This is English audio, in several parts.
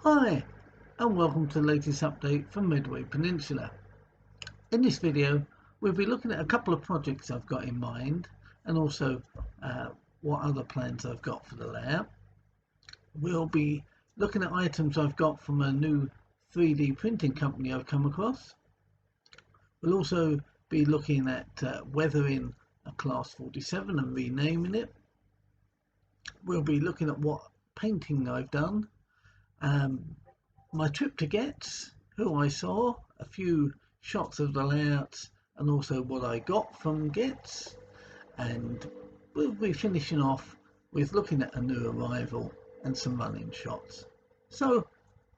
Hi, and welcome to the latest update from Medway Peninsula. In this video, we'll be looking at a couple of projects I've got in mind, and also what other plans I've got for the layout. We'll be looking at items I've got from a new 3D printing company I've come across. We'll also be looking at weathering a Class 47 and renaming it. We'll be looking at what painting I've done, my trip to Getz, who I saw, a few shots of the layouts, and also what I got from Getz. And we'll be finishing off with looking at a new arrival and some running shots. So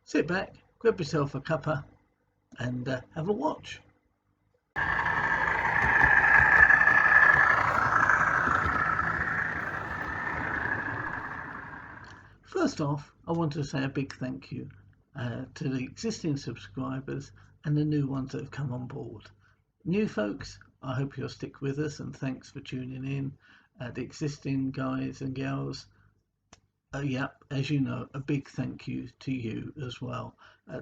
sit back, grab yourself a cuppa, and have a watch. First off, I want to say a big thank you to the existing subscribers and the new ones that have come on board. New folks, I hope you'll stick with us, and thanks for tuning in. The existing guys and girls, as you know, a big thank you to you as well.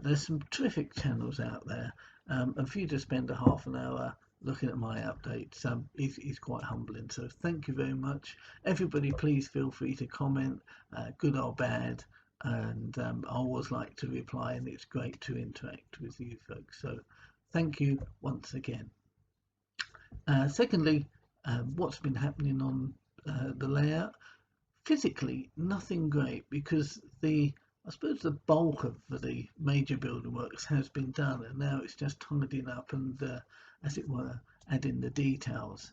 There's some terrific channels out there, and for you to spend a half an hour looking at my updates is quite humbling, so thank you very much. Everybody, please feel free to comment, good or bad, and I always like to reply, and it's great to interact with you folks, so thank you once again. Secondly, what's been happening on the layout? Physically, nothing great, because I suppose the bulk of the major building works has been done, and now it's just tidying up and, as it were, adding the details.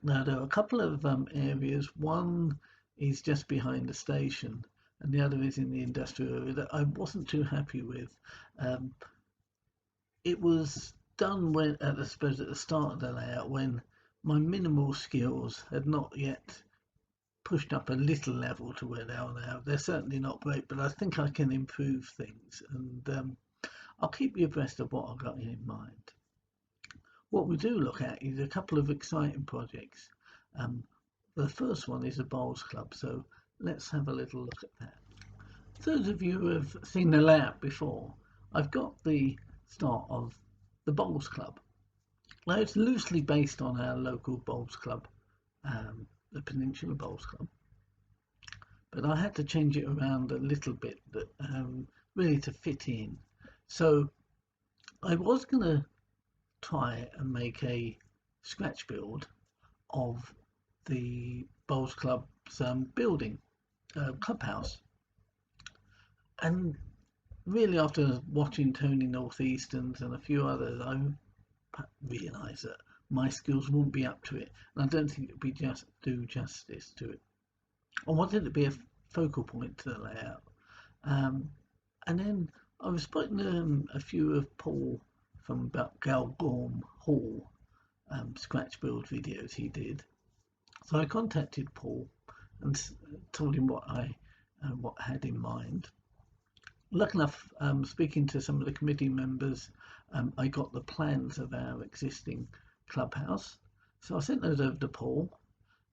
Now, there are a couple of areas. One is just behind the station, and the other is in the industrial area that I wasn't too happy with. It was done when, I suppose, at the start of the layout, when my minimal skills had not yet pushed up a little level to where they are now. They're certainly not great, but I think I can improve things, and I'll keep you abreast of what I've got in mind. What we do look at is a couple of exciting projects. The first one is a bowls club, so let's have a little look at that. Those of you who have seen the layout before, I've got the start of the bowls club. Now, it's loosely based on our local bowls club, the Peninsula Bowls Club, but I had to change it around a little bit, really to fit in. So I was going to try and make a scratch build of the Bowls Club's building, clubhouse, and really after watching Tony Northeasterns and a few others, I realised that my skills wouldn't be up to it, and I don't think it would do justice to it. I wanted it to be a focal point to the layout, and then I was putting a few of Paul from Galgorm Hall scratch build videos he did. So I contacted Paul and told him what I had in mind. Lucky enough, speaking to some of the committee members, I got the plans of our existing clubhouse, so I sent those over to Paul,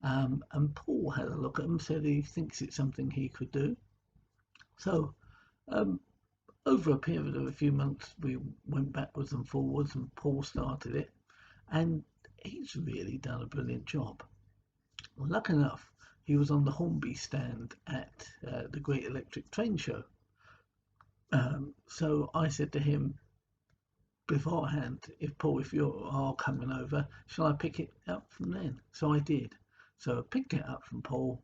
and Paul had a look at them, said he thinks it's something he could do. So over a period of a few months, we went backwards and forwards, and Paul started it, and he's really done a brilliant job. Well, lucky enough, he was on the Hornby stand at the Great Electric Train Show. So I said to him beforehand, if you are coming over, shall I pick it up from then? So I did. So I picked it up from Paul,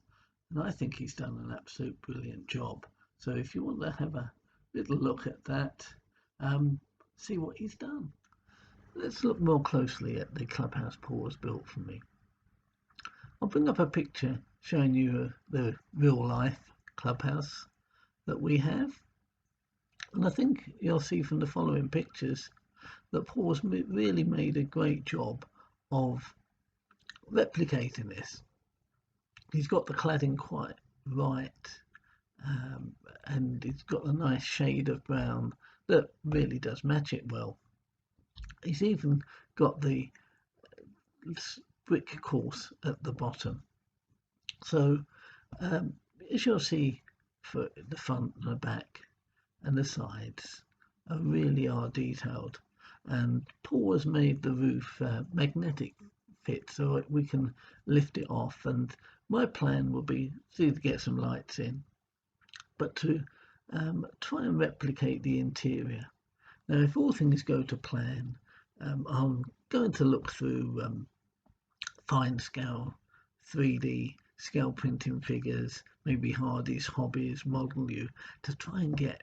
and I think he's done an absolute brilliant job. So if you want to have a little look at that, see what he's done. Let's look more closely at the clubhouse Paul has built for me. I'll bring up a picture showing you the real life clubhouse that we have. And I think you'll see from the following pictures that Paul's really made a great job of replicating this. He's got the cladding quite right, and it's got a nice shade of brown that really does match it well. He's even got the brick course at the bottom. So as you'll see for the front and the back, and the sides really are detailed. And Paul has made the roof magnetic fit so we can lift it off. And my plan will be to get some lights in, but to try and replicate the interior. Now, if all things go to plan, I'm going to look through fine scale 3D scale printing figures, maybe Hardy's Hobbies, Model U, to try and get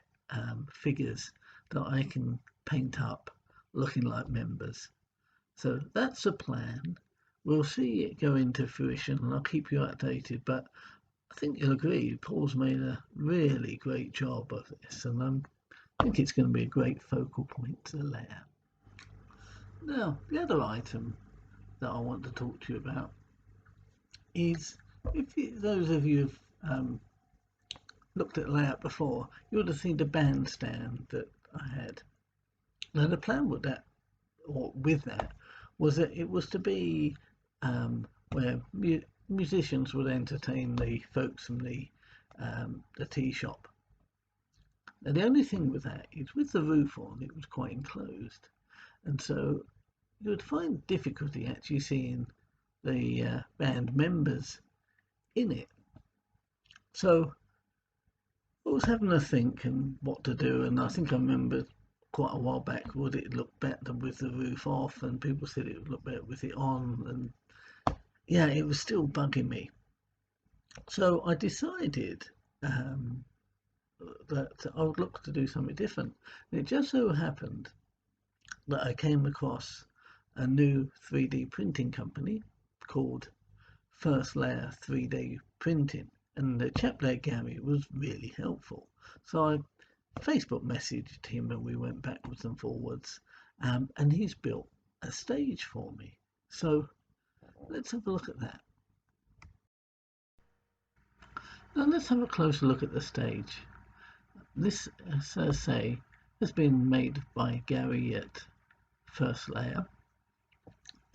figures that I can paint up looking like members. So that's the plan. We'll see it go into fruition and I'll keep you updated, but I think you'll agree Paul's made a really great job of this, and I think it's going to be a great focal point to the layout. Now, the other item that I want to talk to you about is, those of you who've looked at layout before, you would have seen the bandstand that I had. Now, the plan with that was that it was to be where musicians would entertain the folks from the tea shop. Now, the only thing with that is, with the roof on, it was quite enclosed, and so you would find difficulty actually seeing the band members in it. So I was having a think and what to do, and I think I remember quite a while back, would it look better with the roof off, and people said it would look better with it on, and yeah, it was still bugging me. So I decided that I would look to do something different. And it just so happened that I came across a new 3D printing company called First Layer 3D Printing, and the chap there, Gary, was really helpful. So I Facebook messaged him and we went backwards and forwards, and he's built a stage for me. So let's have a look at that. Now let's have a closer look at the stage. This, as I say, has been made by Gary at First Layer,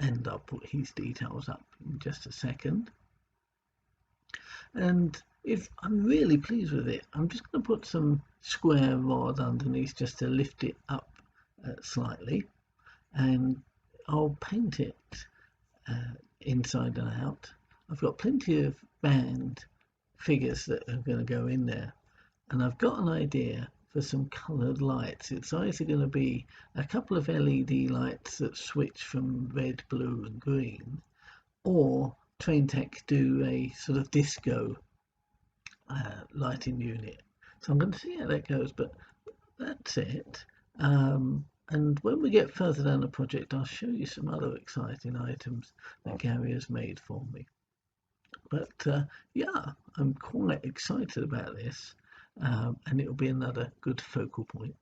and I'll put his details up in just a second. And if I'm really pleased with it, I'm just going to put some square rod underneath just to lift it up slightly, and I'll paint it inside and out. I've got plenty of band figures that are going to go in there, and I've got an idea for some coloured lights. It's either going to be a couple of LED lights that switch from red, blue and green, or Traintech do a sort of disco lighting unit. So I'm going to see how that goes, but that's it. And when we get further down the project, I'll show you some other exciting items that Gary has made for me. But yeah, I'm quite excited about this, and it'll be another good focal point.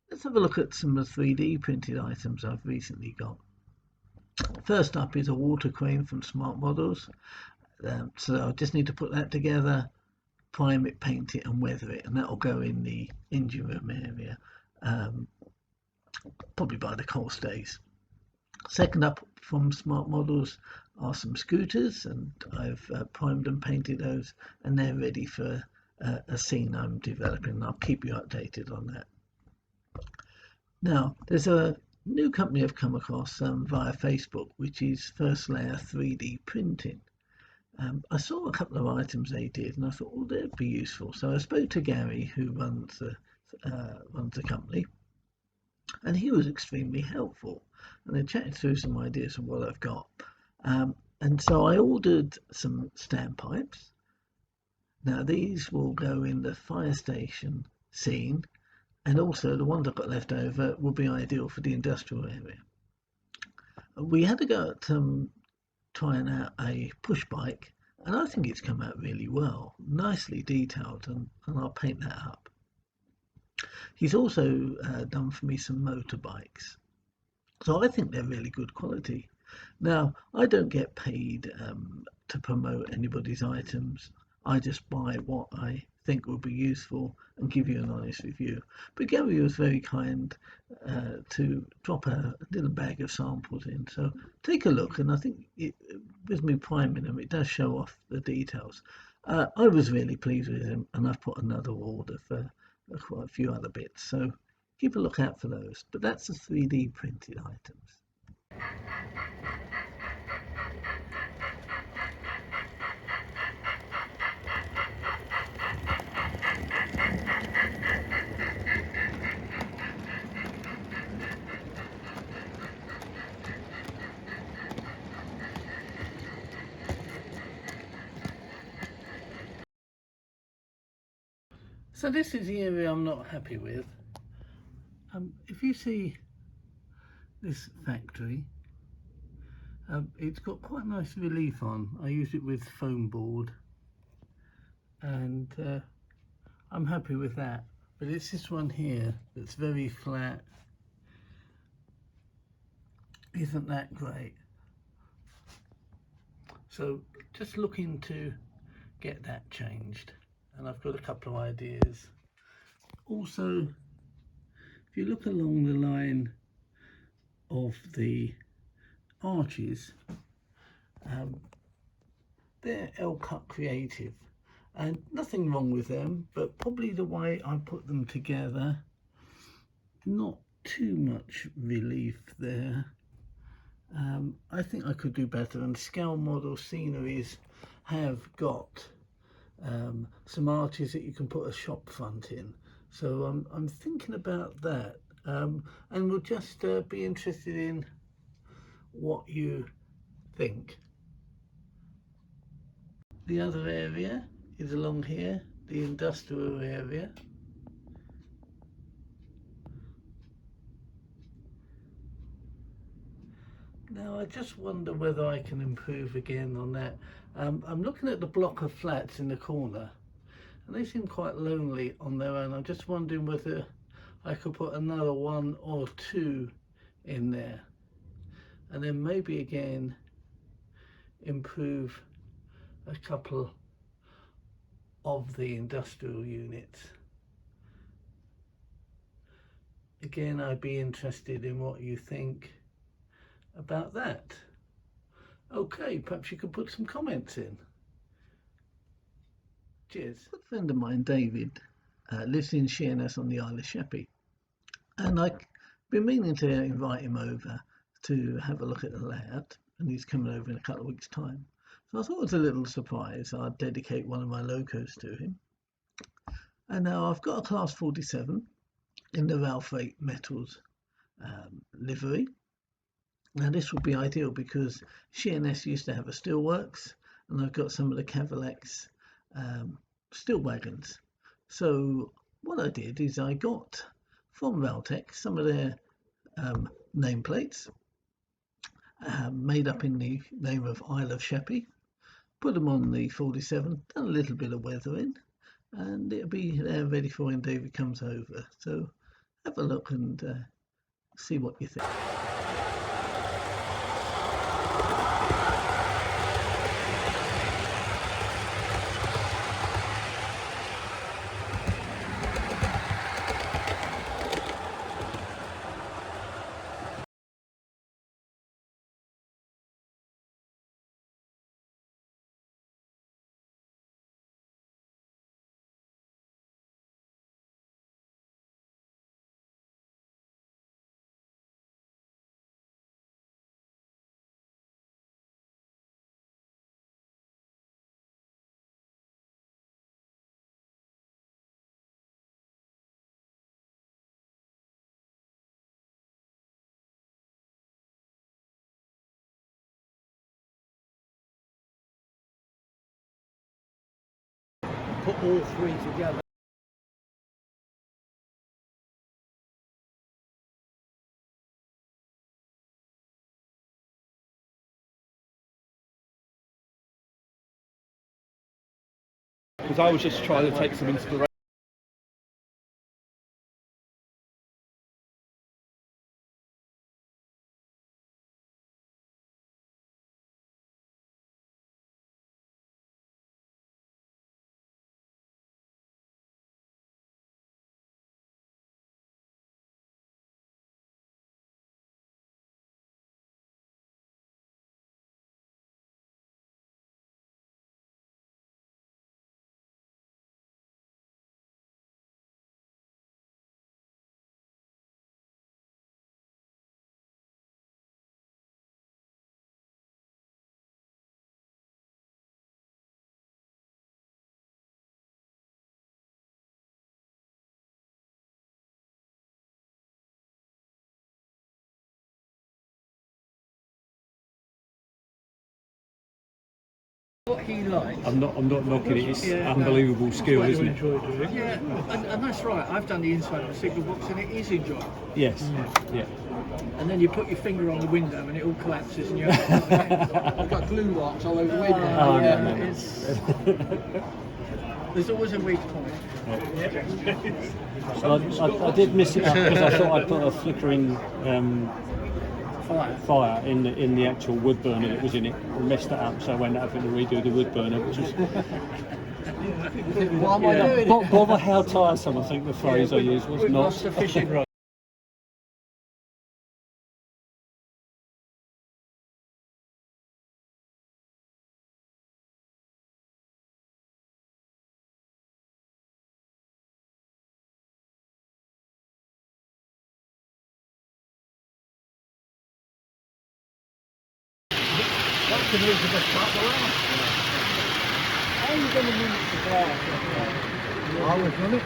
Let's have a look at some of the 3D printed items I've recently got. First up is a water crane from Smart Models. So I just need to put that together, prime it, paint it and weather it, and that will go in the engine room area, probably by the course days. Second up from Smart Models are some scooters, and I've primed and painted those, and they're ready for a scene I'm developing. I'll keep you updated on that. Now, there's a new company I've come across via Facebook, which is First Layer 3D Printing. I saw a couple of items they did, and I thought, well, they'd be useful. So I spoke to Gary, who runs the company, and he was extremely helpful. And they chatted through some ideas of what I've got. And so I ordered some standpipes. Now, these will go in the fire station scene, and also the ones I've got left over will be ideal for the industrial area. We had to go at trying out a push bike, and I think it's come out really well, nicely detailed, and I'll paint that up. He's also done for me some motorbikes, so I think they're really good quality. Now, I don't get paid to promote anybody's items. I just buy what I think will be useful and give you an honest review. But Gary was very kind to drop a little bag of samples in. So take a look, and I think with me priming them, it does show off the details. I was really pleased with him, and I've put another order for quite a few other bits. So keep a look out for those. But that's the 3D printed items. So this is the area I'm not happy with. If you see this factory, it's got quite a nice relief on. I use it with foam board, and I'm happy with that. But it's this one here that's very flat. Isn't that great? So just looking to get that changed, and I've got a couple of ideas. Also, if you look along the line of the arches, they're L-cut creative, and nothing wrong with them, but probably the way I put them together, not too much relief there. I think I could do better, and scale model sceneries have got some arches that you can put a shop front in, so I'm thinking about that, and we'll just be interested in what you think. The other area is along here, the industrial area. Now I just wonder whether I can improve again on that. I'm looking at the block of flats in the corner, and they seem quite lonely on their own. I'm just wondering whether I could put another one or two in there, and then maybe again improve a couple of the industrial units. Again, I'd be interested in what you think about that. Okay, perhaps you could put some comments in. Cheers. A friend of mine, David, lives in Sheerness on the Isle of Sheppey, and I've been meaning to invite him over to have a look at the layout, and he's coming over in a couple of weeks' time. So I thought it was a little surprise. I'd dedicate one of my locos to him. And now I've got a Class 47 in the Rail Freight Metals livery. Now this would be ideal because Sheerness used to have a steelworks, and I've got some of the Cavalex steel wagons. So what I did is I got from Railtech some of their nameplates made up in the name of Isle of Sheppey, put them on the 47, done a little bit of weathering, and it'll be there ready for when David comes over. So have a look and see what you think. Put all three together. Because I was just trying to take some inspiration. What he likes. I'm not knocking it. It's unbelievable skill, isn't it? Yeah, and that's right. I've done the inside of a signal box, and it is enjoyable. Yes. Yeah. And then you put your finger on the window, and it all collapses, and you have to I've got glue marks all over the window. Oh, yeah, no. there's always a weak point. I did miss it up because I thought I'd put a flickering fire in the actual wood burner that was in it. I messed that up, so I went having to redo the wood burner, which was Why am I doing it? bother how tiresome I think the phrase I used was. We've Not lost the fishing rod. That could be the best part around. How are you going to mimic the glass? I was on it.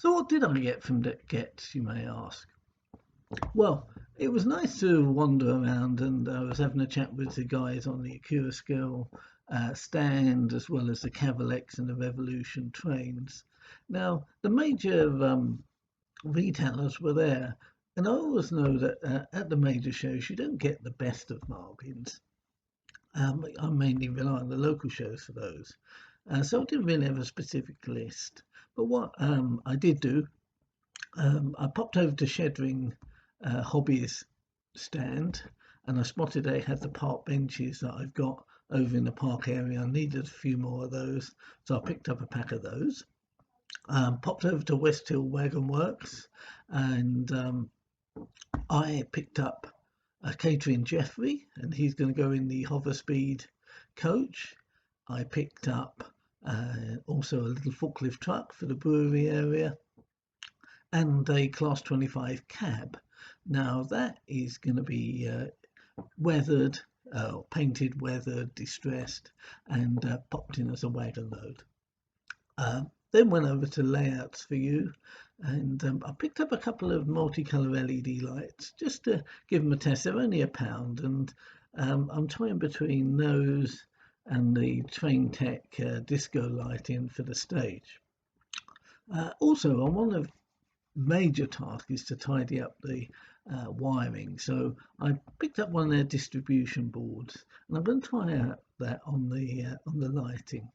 So what did I get from Getz, you may ask? Well, it was nice to wander around, and I was having a chat with the guys on the Acura Scale stand, as well as the Cavalex and the Revolution trains. Now, the major retailers were there, and I always know that at the major shows you don't get the best of bargains. I mainly rely on the local shows for those. So I didn't really have a specific list. But what I did do, I popped over to Shedring Hobbies stand, and I spotted they had the park benches that I've got over in the park area. I needed a few more of those, so I picked up a pack of those. Popped over to West Hill Wagon Works, and I picked up a catering Jeffrey, and he's going to go in the hover speed coach. I picked up also a little forklift truck for the brewery area, and a Class 25 cab. Now that is going to be weathered, painted, weathered, distressed, and popped in as a wagon load. Then went over to Layouts for You, and I picked up a couple of multicolour LED lights just to give them a test. They're only £1, and I'm toying between those and the Train Tech disco lighting for the stage. Also, on one of major task is to tidy up the wiring, so I picked up one of their distribution boards, and I'm going to try out that on the lighting.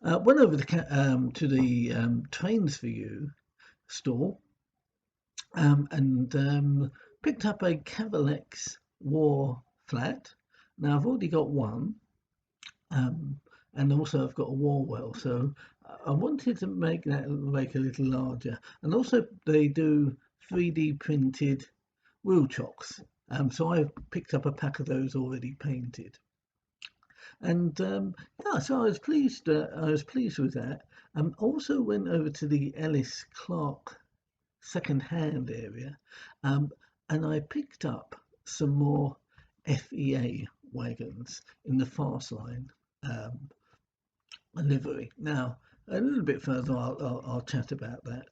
Went over to the Trains for You store, and picked up a Cavalex War flat. Now I've already got one, and also I've got a Warwell, so I wanted to make that a little larger. And also they do 3D printed wheel chocks, so I picked up a pack of those already painted. And yeah, so I was pleased. I was pleased with that. Also went over to the Ellis Clark second-hand area, and I picked up some more FEA wagons in the Fastline livery. Now, a little bit further, I'll chat about that.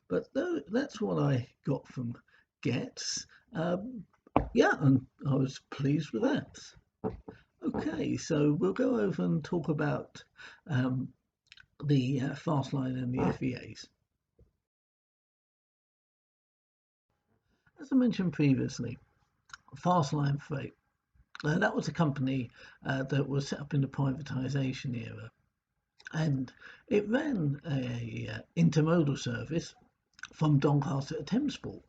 But that's what I got from Getz. Yeah, and I was pleased with that. Okay, so we'll go over and talk about the Fastline and the FEAs. As I mentioned previously, Fastline Freight. That was a company that was set up in the privatisation era, and it ran a intermodal service from Doncaster to Thamesport.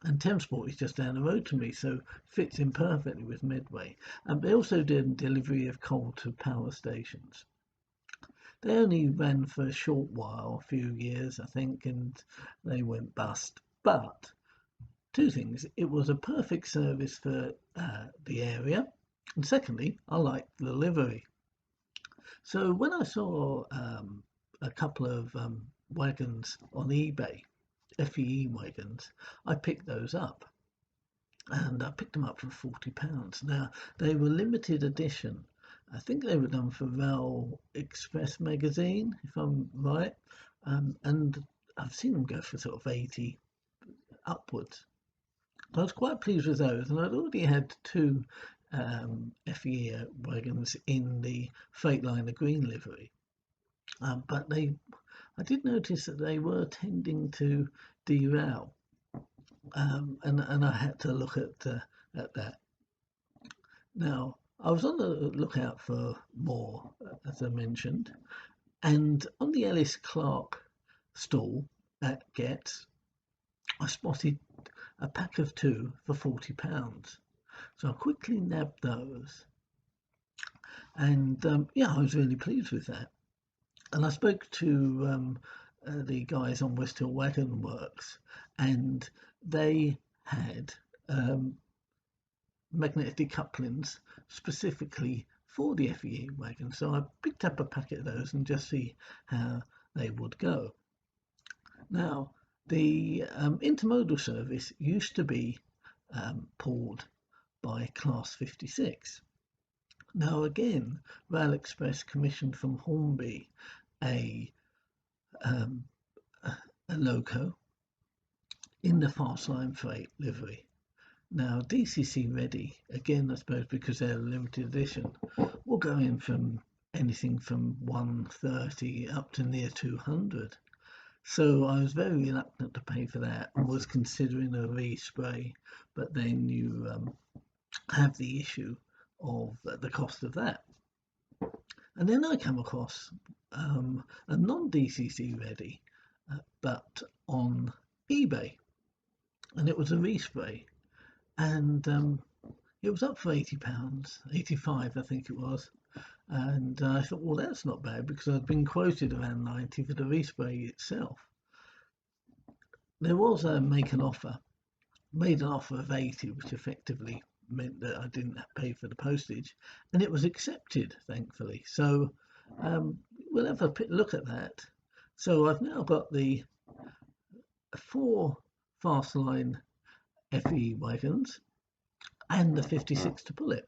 And Thamesport is just down the road to me, so fits in perfectly with Medway. And they also did delivery of coal to power stations. They only ran for a short while, a few years, I think, and they went bust. But two things: it was a perfect service for the area, and secondly, I liked the livery. So when I saw a couple of wagons on eBay, FEE wagons, I picked those up, and I picked them up for £40. Now they were limited edition. I think they were done for Rail Express magazine, if I'm right, and I've seen them go for sort of 80 upwards. I was quite pleased with those, and I'd already had two FE wagons in the Freightliner green livery, but I did notice that they were tending to derail, and I had to look at that. Now, I was on the lookout for more, as I mentioned, and on the Ellis Clark stall at Getz, I spotted a pack of two for £40. So I quickly nabbed those, and yeah, I was really pleased with that. And I spoke to the guys on West Hill Wagon Works, and they had magnetic couplings specifically for the FEE wagon. So I picked up a packet of those and just see how they would go. Now, the intermodal service used to be pulled by Class 56. Now again, Rail Express commissioned from Hornby a loco in the Fastline Freight livery. Now DCC ready, again I suppose because they're a limited edition, will go in from anything from 130 up to near 200. So I was very reluctant to pay for that and was considering a respray, but then you have the issue of the cost of that. And then I come across a non-DCC ready, but on eBay, and it was a respray, and it was up for £80, 85 I think it was. And I thought, well, that's not bad because I'd been quoted around 90 for the respray itself. There was a made an offer of 80, which effectively meant that I didn't pay for the postage, and it was accepted, thankfully. So we'll have a look at that. So I've now got the 4 Fastline FE wagons and the 56 to pull it.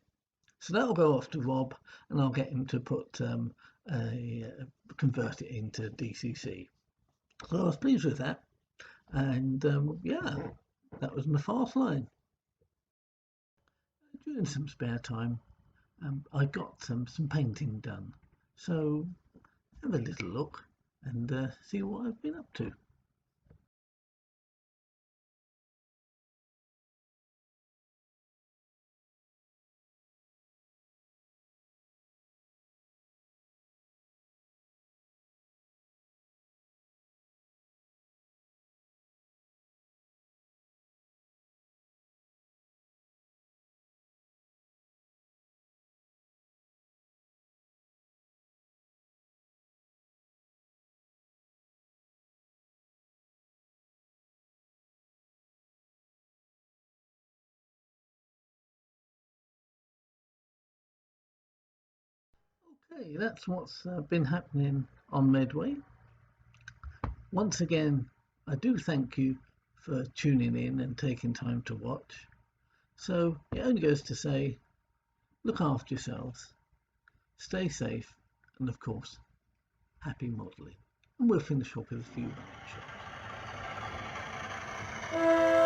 So that'll go off to Rob, and I'll get him to put convert it into DCC. So I was pleased with that, and yeah, that was my Fastline. During some spare time, I got some painting done. So have a little look and see what I've been up to. Okay, that's what's been happening on Medway. Once again, I do thank you for tuning in and taking time to watch. So it only goes to say, look after yourselves, stay safe, and of course, happy modelling. And we'll finish off with a few shots.